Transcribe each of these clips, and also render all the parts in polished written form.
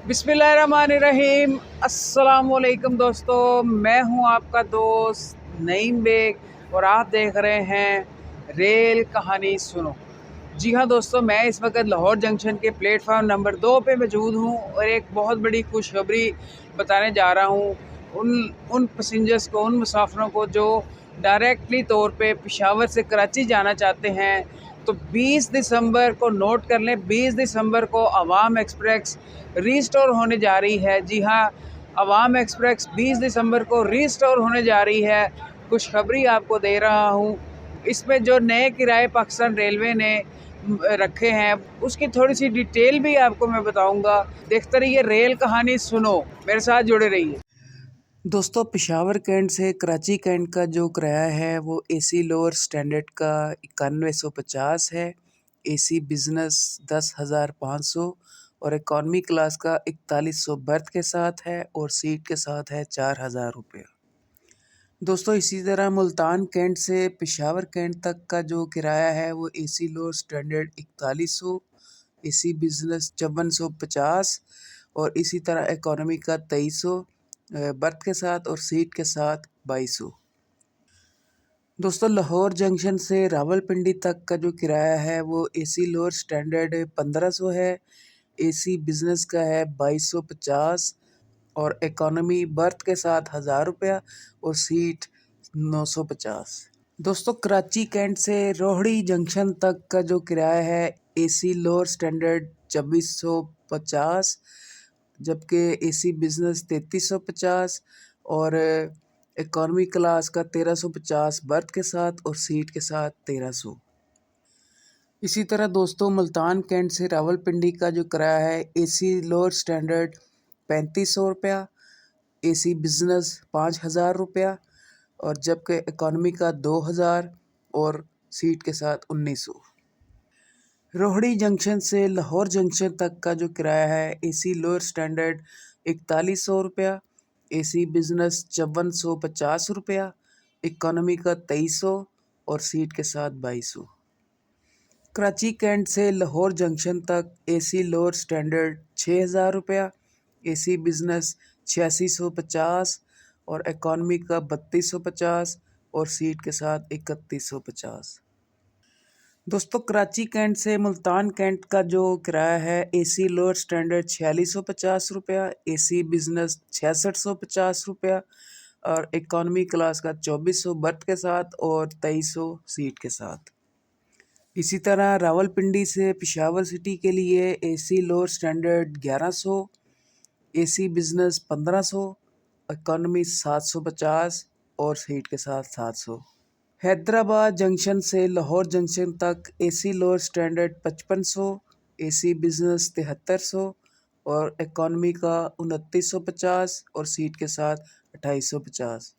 बिस्मिल्लाहिर्रहमानिर्रहीम। अस्सलामुअलैकुम दोस्तों, मैं हूं आपका दोस्त नईम बेग और आप देख रहे हैं रेल कहानी सुनो। जी हाँ दोस्तों, मैं इस वक्त लाहौर जंक्शन के प्लेटफार्म नंबर 2 पे मौजूद हूं और एक बहुत बड़ी खुशखबरी बताने जा रहा हूं उन पैसेंजर्स को, उन मुसाफिरों को जो डायरेक्टली तौर पे पेशावर से कराची जाना चाहते हैं। तो 20 दिसंबर को नोट कर लें, 20 दिसंबर को अवाम एक्सप्रेस रीस्टोर होने जा रही है। जी हाँ, अवाम एक्सप्रेस 20 दिसंबर को रीस्टोर होने जा रही है। खुशखबरी आपको दे रहा हूँ। इसमें जो नए किराए पाकिस्तान रेलवे ने रखे हैं उसकी थोड़ी सी डिटेल भी आपको मैं बताऊंगा। देखते रहिए रेल कहानी सुनो, मेरे साथ जुड़े रहिए दोस्तों। पेशावर कैंट से कराची कैंट का जो किराया है वो एसी लोअर स्टैंडर्ड का 9150 है, एसी बिजनेस 10,500 और इकॉनमी क्लास का 4100 बर्थ के साथ है और सीट के साथ है 4000 रुपये। दोस्तों इसी तरह मुल्तान कैंट से पेशावर कैंट तक का जो किराया है वो AC lower standard 4100, AC business 5450 और इसी तरह इकॉनमी का 2300 बर्थ के साथ और सीट के साथ 2200। दोस्तों लाहौर जंक्शन से रावलपिंडी तक का जो किराया है वो एसी लोअर स्टैंडर्ड 1500 है, एसी बिजनेस का है 2250 और इकॉनमी बर्थ के साथ 1000 रुपया और सीट 950। दोस्तों कराची कैंट से रोहड़ी जंक्शन तक का जो किराया है एसी लोअर स्टैंडर्ड 2450, जबकि एसी बिजनेस 3350 और इकॉनमी क्लास का 1350 बर्थ के साथ और सीट के साथ 1300। इसी तरह दोस्तों मुल्तान कैंट से रावलपिंडी का जो किराया है एसी लोअर स्टैंडर्ड 3500 रुपया, एसी बिजनेस 5000 रुपया और जबकि इकॉनमी का 2000 और सीट के साथ 1900। रोहड़ी जंक्शन से लाहौर जंक्शन तक का जो किराया है एसी लोअर स्टैंडर्ड 4100 रुपया, एसी बिजनेस 5450 रुपया, इकॉनमी का 2300 और सीट के साथ 2200। कराची कैंट से लाहौर जंक्शन तक एसी लोअर स्टैंडर्ड 6000 रुपया, एसी बिजनेस 8650 और इकॉनमी का 3250 और सीट के साथ 3150। दोस्तों कराची कैंट से मुल्तान कैंट का जो किराया है एसी लोअर स्टैंडर्ड 4650 रुपया, एसी बिजनेस 6650 रुपया और इकॉनमी क्लास का 2400 बर्थ के साथ और 2300 सीट के साथ। इसी तरह रावलपिंडी से पेशावर सिटी के लिए AC lower standard 1100, AC business 1500, economy 750 और सीट के साथ 700। हैदराबाद जंक्शन से लाहौर जंक्शन तक AC lower standard 5500, AC business 7300 और इकॉनमी का 2950 और सीट के साथ 2850।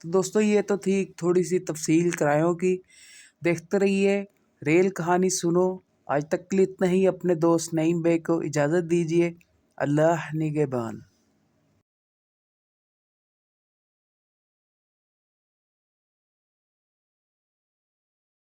तो दोस्तों ये तो थी थोड़ी सी तफसील किरायों की। देखते रहिए रेल कहानी सुनो। आज तक के लिए इतना ही। अपने दोस्त नईम बेग को इजाज़त दीजिए। अल्लाह निगहबान।